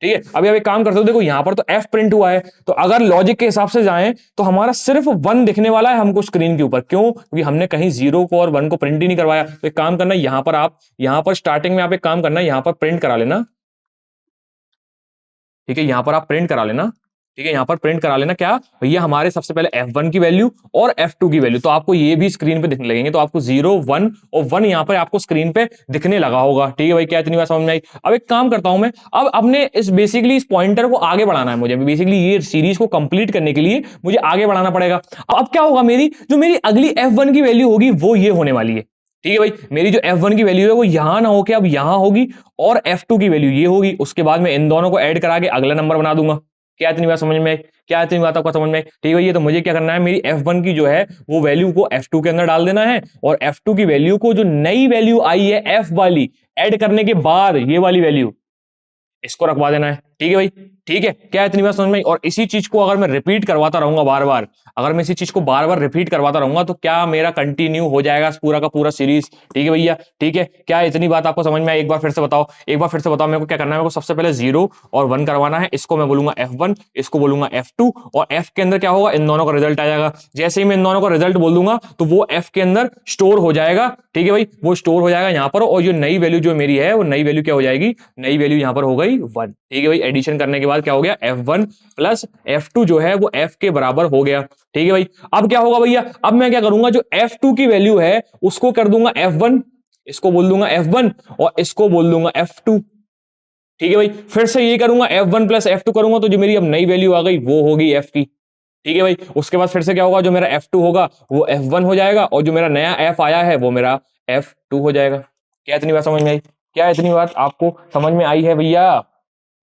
ठीक है, अभी आप एक काम करते हो, देखो यहां पर तो f प्रिंट हुआ है, तो अगर लॉजिक के हिसाब से जाएं तो हमारा सिर्फ 1 दिखने वाला है हमको स्क्रीन के ऊपर। क्यों, क्योंकि हमने कहीं 0 को और 1 को प्रिंट ही नहीं करवाया। तो एक काम करना, यहां पर आप, यहां पर स्टार्टिंग में आप एक काम करना, यहां पर प्रिंट करा लेना, ठीक है, यहां पर आप प्रिंट करा लेना, ठीक है, यहाँ पर प्रिंट करा लेना क्या भैया, हमारे सबसे पहले F1 की वैल्यू और F2 की वैल्यू, तो आपको ये भी स्क्रीन पे दिखने लगेंगे, तो आपको 0 1 और 1 यहाँ पर आपको स्क्रीन पे दिखने लगा होगा। ठीक है भाई, क्या इतनी बात समझ में आई? अब एक काम करता हूं मैं, अब अपने इस बेसिकली इस पॉइंटर को आगे बढ़ाना है मुझे, बेसिकली ये सीरीज को कंप्लीट करने के लिए मुझे आगे बढ़ाना पड़ेगा। अब क्या होगा, मेरी अगली F1 की वैल्यू होगी वो ये होने वाली है। ठीक है भाई, मेरी जो F1 की वैल्यू है वो यहां ना होके अब यहां होगी, और F2 की वैल्यू ये होगी। उसके बाद मैं इन दोनों को ऐड करा के अगला नंबर बना दूंगा। क्या इतनी बात समझ में आई? क्या इतनी बात आपको समझ में आई? ठीक है, ये तो मुझे क्या करना है, मेरी F1 की जो है वो वैल्यू को F2 के अंदर डाल देना है, और F2 की वैल्यू को जो नई वैल्यू आई है F वाली, ऐड करने के बाद ये वाली वैल्यू इसको रखवा देना है। ठीक है भाई, ठीक है, क्या इतनी बात समझ में आई? और इसी चीज को अगर मैं रिपीट करवाता रहूंगा बार बार, अगर मैं इसी चीज को बार बार रिपीट करवाता रहूंगा, तो क्या मेरा कंटिन्यू हो जाएगा पूरा का पूरा सीरीज। ठीक है भैया, ठीक है, क्या इतनी बात आपको समझ में आई? एक बार फिर से बताओ, एक बार फिर से बताओ, मेरे को क्या करना है, मेरे को सबसे पहले 0 और 1 करवाना है। इसको मैं बोलूंगा F1, इसको बोलूंगा F2, और F के अंदर क्या होगा, इन दोनों का रिजल्ट आ जाएगा। जैसे ही मैं इन दोनों का रिजल्ट बोल दूंगा तो वो F के अंदर स्टोर हो जाएगा। ठीक है भाई, वो स्टोर हो जाएगा यहाँ पर, और जो नई वैल्यू जो मेरी है वो नई वैल्यू क्या हो जाएगी, नई वैल्यू यहाँ पर हो गई 1। ठीक है भाई, एडिशन करने के बाद क्या हो गया, F1 प्लस F2 जो है वो F के बराबर हो गया। ठीक है भाई, अब क्या होगा भैया, अब मैं क्या करूंगा, जो F2 की वैल्यू है उसको कर दूंगा F1, इसको बोल दूंगा F1, और इसको बोल दूंगा F2। ठीक है भाई, फिर से ये करूंगा F1 प्लस F2 करूंगा, तो जो मेरी अब नई वैल्यू आ गई वो होगी F की। ठीक है भाई, उसके बाद फिर से क्या होगा, जो मेरा F2 होगा वो F1 हो जाएगा, और जो मेरा नया F आया है वो मेरा F2 हो जाएगा। क्या इतनी बात समझ में आई? क्या इतनी बात आपको समझ में आई है भैया?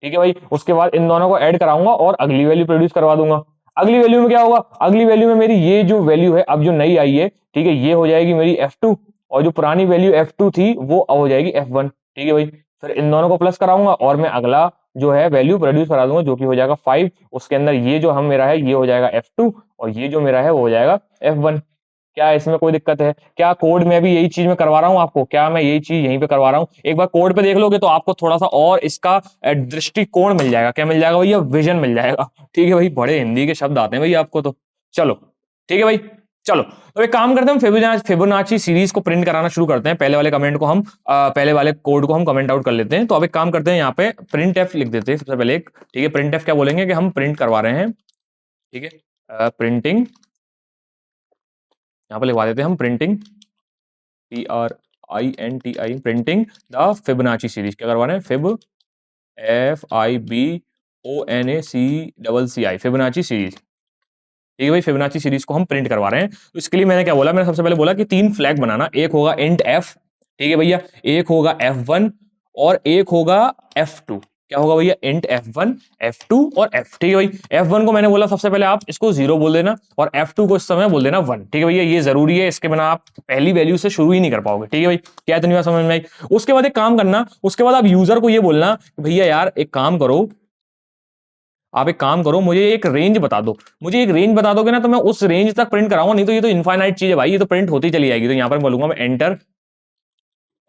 ठीक है भाई, उसके बाद इन दोनों को ऐड कराऊंगा और अगली वैल्यू प्रोड्यूस करवा दूंगा। अगली वैल्यू में क्या होगा, अगली वैल्यू में मेरी ये जो वैल्यू है अब जो नई आई है, ठीक है, ये हो जाएगी मेरी F2, और जो पुरानी वैल्यू F2 थी वो अब हो जाएगी F1। ठीक है भाई, फिर इन दोनों को प्लस कराऊंगा और मैं अगला जो है वैल्यू प्रोड्यूस करा दूंगा, जो कि हो जाएगा 5। उसके अंदर ये जो हम मेरा है ये हो जाएगा F2, और ये जो मेरा है वो हो जाएगा F1। क्या इसमें कोई दिक्कत है? क्या कोड में भी यही चीज मैं करवा रहा हूं आपको? क्या मैं यही चीज यहीं पे करवा रहा हूं? एक बार कोड पे देख लोगे तो आपको थोड़ा सा और इसका दृष्टिकोण मिल जाएगा। क्या मिल जाएगा भैया? विजन मिल जाएगा। ठीक है भाई, बड़े हिंदी के शब्द आते हैं भैया आपको तो। चलो ठीक है भाई, चलो तो एक काम करते हैं, फिबोनाची सीरीज को प्रिंट कराना शुरू करते हैं। पहले वाले कमेंट को हम पहले वाले कोड को हम कमेंट आउट कर लेते हैं। तो अब एक काम करते हैं, यहाँ पे प्रिंट एफ लिख देते हैं सबसे पहले एक। ठीक है, प्रिंट एफ क्या बोलेंगे कि हम प्रिंट करवा रहे हैं। ठीक है, प्रिंटिंग, यहाँ पे लिखवा देते हैं हम printing, PRINTI, printing the Fibonacci series. क्या करवा रहे हैं? FIBONACCCI, Fibonacci series. ठीक है भाई, फिबोनाची सीरीज को हम प्रिंट करवा रहे हैं। तो इसके लिए मैंने क्या बोला, मैंने सबसे पहले बोला कि 3 फ्लैग बनाना। एक होगा इंट f, ठीक है भैया, एक होगा F1, और एक होगा F2। क्या होगा भैया? इंट F1, F2 और F। ठीक है भाई, F1 को मैंने बोला सबसे पहले आप इसको 0 बोल देना, और F2 को इस समय बोल देना 1। ठीक है भैया, ये जरूरी है, इसके बिना आप पहली वैल्यू से शुरू ही नहीं कर पाओगे। ठीक है भाई, क्या इतनी बात समझ में आई? उसके बाद एक काम करना, उसके बाद आप यूजर को ये बोलना भैया यार एक काम करो, आप एक काम करो, मुझे एक रेंज बता दो। मुझे एक रेंज बता दोगे ना तो मैं उस रेंज तक प्रिंट कराऊंगा, नहीं तो ये तो इनफाइनाइट चीज है भाई, ये तो प्रिंट होती चली जाएगी। तो यहां पर बोलूंगा मैं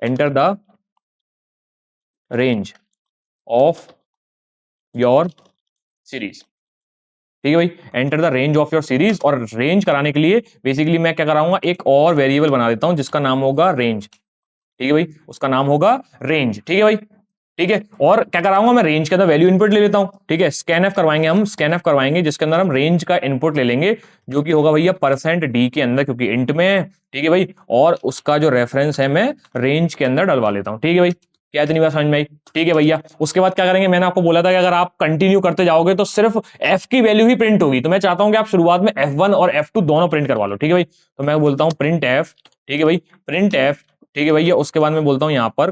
enter the range of your series. ठीक है भाई, enter the range of your series. और रेंज कराने के लिए बेसिकली मैं क्या कराऊंगा, एक और वेरिएबल बना देता हूं जिसका नाम होगा रेंज। ठीक है भाई, उसका नाम होगा रेंज। ठीक है भाई, ठीक है, और क्या कराऊंगा मैं, रेंज के अंदर वैल्यू इनपुट ले लेता हूं। ठीक है, स्कैनएफ करवाएंगे हम, स्कैनएफ करवाएंगे जिसके अंदर हम रेंज का इनपुट ले लेंगे, जो कि होगा भैया %d के अंदर, क्योंकि इंट में है। ठीक है भाई, और उसका जो रेफरेंस है मैं रेंज के अंदर डलवा लेता हूं। ठीक है भाई, क्या इतनी बात समझ में आई? ठीक है भैया, उसके बाद क्या करेंगे, मैंने आपको बोला था कि अगर आप कंटिन्यू करते जाओगे तो सिर्फ f की वैल्यू ही प्रिंट होगी। तो मैं चाहता हूं कि आप शुरुआत में F1 और F2 दोनों प्रिंट करवा लो। ठीक है भाई, तो मैं बोलता हूं प्रिंट f। ठीक है भाई, प्रिंट f। ठीक है भैया, उसके बाद मैं बोलता हूं यहां पर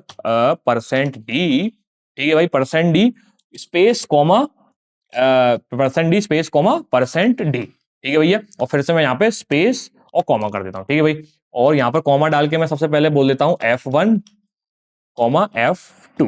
%d। ठीक है भाई, %d space comma %d space comma %d। ठीक है भैया, और फिर से मैं यहाँ पे स्पेस और कॉमा कर देता हूँ। ठीक है भाई, और यहाँ पर कॉमा डाल के मैं सबसे पहले बोल देता हूँ F1 कॉमा F2।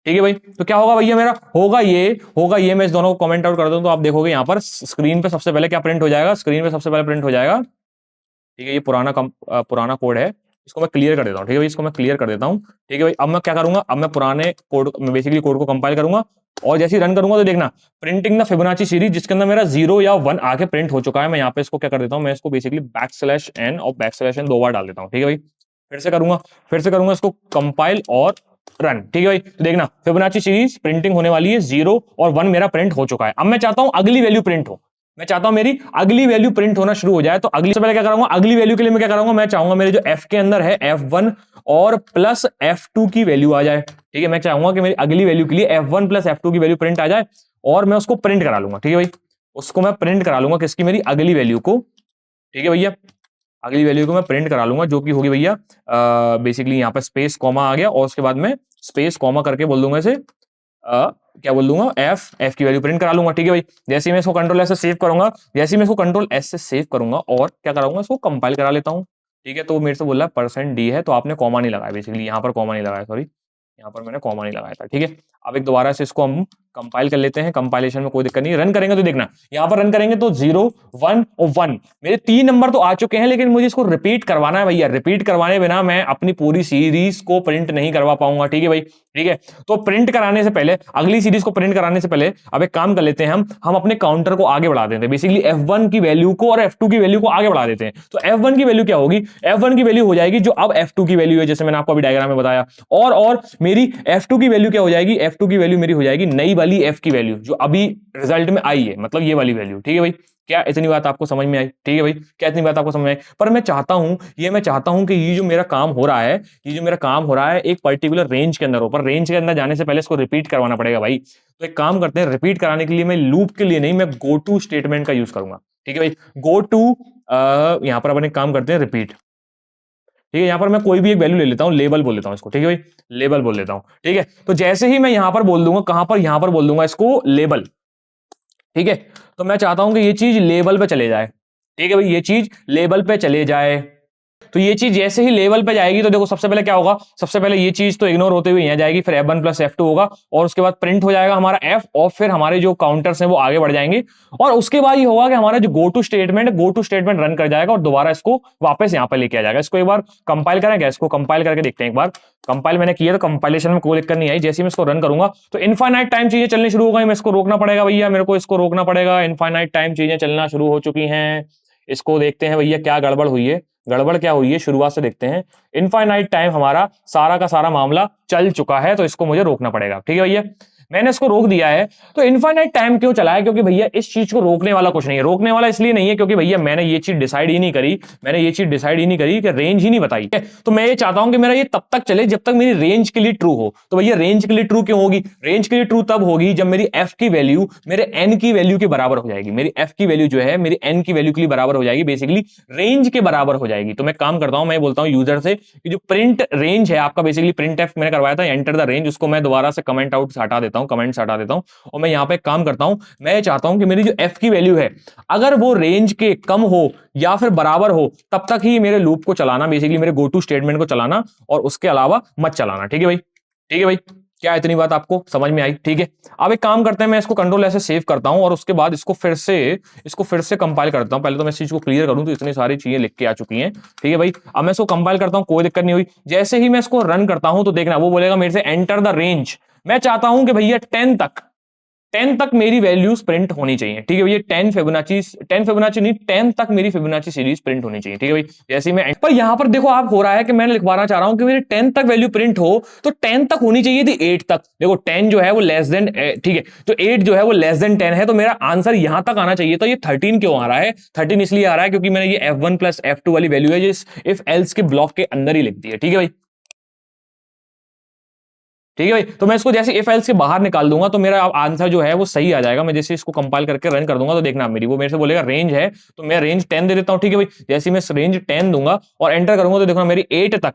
ठीक है भाई, तो क्या होगा भैया, मेरा होगा ये मैं इस दोनों को कमेंट आउट कर दूं तो आप देखोगे यहाँ पर स्क्रीन पे सबसे पहले क्या प्रिंट हो जाएगा, स्क्रीन पे सबसे पहले प्रिंट हो जाएगा। ठीक है, ये पुराना कोड है, इसको मैं क्लियर कर देता हूँ। ठीक है भाई, इसको मैं क्लियर कर देता हूँ। ठीक है भाई, अब मैं क्या करूंगा, अब मैं पुराने कोड में बेसिकली कोड को कंपाइल करूंगा, और जैसे ही रन करूंगा तो देखना प्रिंटिंग द फिबोनाची सीरीज, जिसके अंदर मेरा 0 या 1 आके प्रिंट हो चुका है। मैं यहाँ पे इसको क्या कर देता हूँ, मैं इसको बेसिकली \n और \n 2 बार डाल देता हूँ। ठीक है भाई, फिर से करूंगा इसको कंपाइल और रन। ठीक है भाई, तो देखना फिबोनाची सीरीज प्रिंटिंग होने वाली है, 0 और 1 मेरा प्रिंट हो चुका है। अब मैं चाहता हूं अगली वैल्यू प्रिंट हो, मैं चाहता हूं मेरी अगली वैल्यू प्रिंट होना शुरू हो जाए। तो अगली से पहले क्या करूंगा, अगली वैल्यू के लिए मैं क्या करूंगा, मैं चाहूंगा मेरे जो f के अंदर है f1 और प्लस f2 की वैल्यू आ जाए। ठीक है, मैं चाहूंगा कि मेरी अगली वैल्यू के लिए f1 प्लस f2 की वैल्यू प्रिंट आ जाए और मैं उसको प्रिंट करा लूंगा। ठीक है भाई, उसको मैं प्रिंट करा लूंगा किसकी, मेरी अगली वैल्यू को। ठीक है भैया, अगली वैल्यू को मैं प्रिंट करा लूंगा जो कि होगी भैया बेसिकली यहाँ पे स्पेस कॉमा आ गया और उसके बाद में स्पेस कॉमा करके बोल दूंगा इसे क्या बोल दूंगा, एफ की वैल्यू प्रिंट करा लूंगा। ठीक है भाई, जैसे ही मैं इसको कंट्रोल एस से सेव करूंगा, जैसे ही मैं इसको कंट्रोल एस से सेव करूंगा और क्या कराऊंगा, इसको कंपाइल करा लेता हूँ। ठीक है, तो मेरे से बोल रहा है %d है, तो आपने कॉमा नहीं लगाया, बेसिकली यहाँ पर कॉमा नहीं लगाया, सॉरी यहाँ पर मैंने कॉमा नहीं लगाया था। ठीक है, अब एक दोबारा से इसको हम कंपाइल कर लेते हैं। कंपाइलेशन में कोई दिक्कत नहीं, रन करेंगे तो देखना यहां पर रन करेंगे तो 0 1 और 1 मेरे 3 नंबर तो आ चुके हैं, लेकिन मुझे इसको रिपीट करवाना है भैया। रिपीट करवाने बिना मैं अपनी पूरी सीरीज को प्रिंट नहीं करवा पाऊंगा। ठीक है भाई, ठीक है, तो प्रिंट कराने से पहले, अगली सीरीज को प्रिंट कराने से पहले अब एक काम कर लेते हैं, हम अपने काउंटर को आगे बढ़ा देते हैं। बेसिकली f1 की वैल्यू को और f2 की वैल्यू को आगे बढ़ा देते हैं। तो f1 की वैल्यू क्या होगी, f1 की वैल्यू हो जाएगी जो अब f2 की वैल्यू है, जैसे मैंने आपको अभी डायग्राम में बताया। और मेरी f2 की वैल्यू क्या हो जाएगी, f2 की वैल्यू मेरी हो जाएगी नई वाली f की वैल्यू जो अभी रिजल्ट में आई है, मतलब ये वाली वैल्यू। ठीक है भाई, क्या इतनी बात आपको समझ में आई? ठीक है भाई, क्या इतनी बात आपको समझ में आई? पर मैं चाहता हूं कि ये जो मेरा काम हो रहा है, ये जो मेरा काम हो रहा है एक पर्टिकुलर रेंज के अंदर हो, पर रेंज के अंदर जाने से पहले इसको रिपीट करवाना पड़ेगा भाई। तो एक काम करते हैं, रिपीट कराने के लिए मैं लूप के लिए नहीं, मैं गो टू स्टेटमेंट का यूज करूंगा। ठीक है भाई, गो टू यहां पर अपन एक काम करते हैं, रिपीट। ठीक है, यहां पर मैं कोई भी एक वैल्यू ले लेता हूं, लेबल बोल लेता हूं इसको। ठीक है भाई, लेबल बोल लेता हूं। ठीक है, तो जैसे ही मैं यहां पर बोल दूंगा, कहां पर, यहां पर बोल दूंगा इसको लेबल। ठीक है, तो मैं चाहता हूं कि ये चीज लेबल पे चले जाए। ठीक है भाई, ये चीज लेबल पे चले जाए। तो ये चीज जैसे ही लेवल पे जाएगी तो देखो सबसे पहले क्या होगा, सबसे पहले ये चीज तो इग्नोर होते हुए यहां जाएगी, फिर f1 प्लस f2 होगा और उसके बाद प्रिंट हो जाएगा हमारा f और फिर हमारे जो काउंटर्स हैं वो आगे बढ़ जाएंगे और उसके बाद ये होगा कि हमारा जो गो टू स्टेटमेंट रन कर जाएगा और दोबारा इसको वापस यहां पर लेके आ जाएगा। इसको एक बार कंपाइल करेंगे, इसको कंपाइल करके देखते हैं एक बार। कंपाइल मैंने किया तो कंपाइलेशन में कोई दिक्कत नहीं आई। जैसे मैं इसको रन करूंगा तो इनफाइनाइट टाइम चीजें चलनी शुरू हो गई। मैं इसको रोकना पड़ेगा भैया, मेरे को इसको रोकना पड़ेगा। इनफाइनाइट टाइम चीजें चलना शुरू हो चुकी हैं। इसको देखते हैं भैया क्या गड़बड़ हुई है, गड़बड़ क्या हुई है शुरुआत से देखते हैं। इनफाइनाइट टाइम हमारा सारा का सारा मामला चल चुका है, तो इसको मुझे रोकना पड़ेगा। ठीक है भैया, मैंने इसको रोक दिया है। तो इनफाइनाइट टाइम क्यों चला है, क्योंकि भैया इस चीज को रोकने वाला कुछ नहीं है। रोकने वाला इसलिए नहीं है क्योंकि भैया मैंने ये चीज डिसाइड ही नहीं करी, कि रेंज ही नहीं बताई। तो मैं ये चाहता हूं कि मेरा ये तब तक चले जब तक मेरी रेंज के लिए ट्रू हो। तो भैया रेंज के लिए ट्रू क्यों होगी, रेंज के लिए ट्रू तब होगी जब मेरी एफ की वैल्यू मेरे एन की वैल्यू के बराबर हो जाएगी। मेरी एफ की वैल्यू जो है मेरी एन की वैल्यू के लिए बराबर हो जाएगी, बेसिकली रेंज के बराबर हो जाएगी। तो मैं काम करता हूं, मैं बोलता हूं यूजर से कि जो प्रिंट रेंज है आपका, बेसिकली प्रिंट एफ मैंने करवाया था एंटर द रेंज, उसको मैं दोबारा से कमेंट आउट हटा देता हूं, कमेंट्स हटा देता हूं और मैं यहां पे काम करता हूं। मैं चाहता हूं कि मेरी जो एफ की वैल्यू है अगर वो रेंज के कम हो या फिर बराबर हो तब तक ही मेरे लूप को चलाना, बेसिकली मेरे गो टू स्टेटमेंट को चलाना और उसके अलावा मत चलाना। ठीक है भाई, ठीक है भाई, क्या इतनी बात आपको समझ में आई? ठीक है, अब एक काम करते हैं, मैं इसको कंट्रोल ऐसे सेव करता हूं और उसके बाद इसको फिर से कंपाइल करता हूं। पहले तो मैं इस चीज को क्लियर करूं, तो इतनी सारी चीजें लिख के आ चुकी हैं। ठीक है भाई, अब मैं इसको कंपाइल करता हूं, कोई दिक्कत नहीं हुई। जैसे ही मैं इसको रन करता हूं तो देखना वो बोलेगा मेरे से एंटर द रेंज। मैं चाहता हूं कि भैया 10 तक मेरी वैल्यूज प्रिंट होनी चाहिए। ठीक है भैया, 10 फिबोनाची नहीं, 10 तक मेरी फिबोनाची सीरीज प्रिंट होनी चाहिए। ठीक है भाई, जैसे मैं पर यहां पर देखो आप हो रहा है कि मैं लिखवाना चाह रहा हूं कि मेरी 10 तक वैल्यू प्रिंट हो, तो 10 तक होनी चाहिए थी 8 तक। देखो 10 जो है वो लेस देन, ठीक है, तो 8 जो है वो लेस देन 10 है, तो मेरा आंसर यहां तक आना चाहिए था। ये 13 क्यों आ रहा है? 13 इसलिए आ रहा है क्योंकि मैंने ये f1 प्लस f2 वाली वैल्यू है जिस इफ एल्स के ब्लॉक के अंदर ही लिख दी है। ठीक है भाई, ठीक है भाई, तो मैं इसको जैसे इफ एल्स के बाहर निकाल दूंगा तो मेरा आंसर जो है वो सही आ जाएगा। मैं जैसे इसको कंपाइल करके रन कर दूंगा तो देखना मेरी वो मेरे से बोलेगा रेंज है, तो मैं रेंज 10 दे देता हूं। ठीक है भाई, जैसे मैं रेंज 10 दूंगा और एंटर करूंगा तो देखना मेरी 8 तक,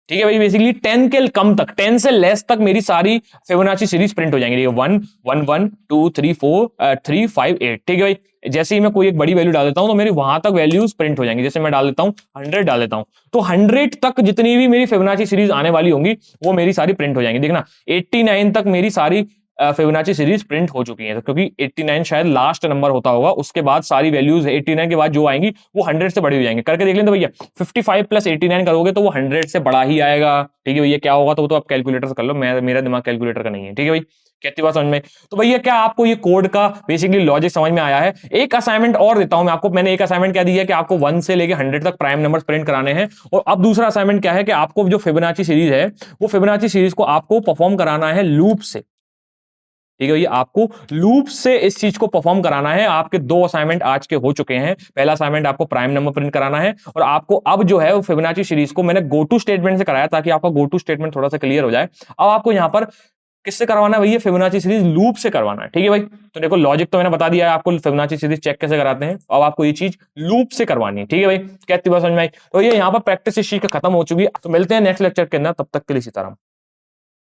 ठीक है भाई, बेसिकली 10 के कम तक, 10 से लेस तक मेरी सारी फिबोनाची सीरीज प्रिंट हो जाएंगी। 1 1 1 2 3 4 3 5 8। ठीक है भाई, जैसे ही मैं कोई एक बड़ी वैल्यू डाल देता हूं तो मेरी वहां तक वैल्यूज प्रिंट हो जाएंगी। जैसे मैं डाल देता हूं 100 डाल देता हूं तो 100 तक जितनी भी मेरी फिबोनाची सीरीज आने वाली होंगी वो मेरी सारी प्रिंट हो जाएंगी। देखना 89 तक मेरी सारी फिबोनाची सीरीज प्रिंट हो चुकी है, क्योंकि 89 शायद लास्ट नंबर होता होगा, उसके बाद सारी वैल्यूज 89 के बाद जो आएंगी वो 100 से बड़ी हो जाएंगे। करके देख लें तो भैया 55 प्लस 89 करोगे तो वो 100 से बड़ा ही आएगा। ठीक है भैया, क्या होगा तो वो तो आप कैलकुलेटर से कर लो, मेरा दिमाग कैलकुलेटर का नहीं है। ठीक है भाई, कहती बात समझ में? तो भैया क्या आपको ये कोड का बेसिकली लॉजिक समझ में आया है? एक असाइनमेंट और देता हूं मैं आपको। मैंने एक असाइनमेंट क्या दी है कि आपको 1 से लेके 100 तक प्राइम नंबर्स प्रिंट कराने हैं, और अब दूसरा असाइनमेंट क्या है कि आपको जो फिबोनाची सीरीज है वो फिबोनाची सीरीज को आपको परफॉर्म कराना है लूप से। ठीक है भैया, आपको लूप से इस चीज को परफॉर्म कराना है। आपके 2 असाइनमेंट आज के हो चुके हैं। पहला असाइनमेंट आपको प्राइम नंबर प्रिंट कराना है, और आपको अब जो है वो फिबोनाची सीरीज को मैंने गो टू स्टेटमेंट से कराया ताकि आपका गो टू स्टेटमेंट थोड़ा सा क्लियर हो जाए। अब आपको यहां पर किससे करवाना है भैया? फिबोनाची सीरीज लूप से करवाना है। ठीक है भाई, तो देखो लॉजिक तो मैंने बता दिया है आपको, फिबोनाची सीरीज चेक कैसे कराते हैं। अब आपको ये चीज लूप से करवानी है। ठीक है भाई, कहती बात समझ में आई? तो ये यहां पर प्रैक्टिस इस चीज का खत्म हो चुकी है। तो मिलते हैं नेक्स्ट लेक्चर के अंदर, तब तक के लिए सीताराम।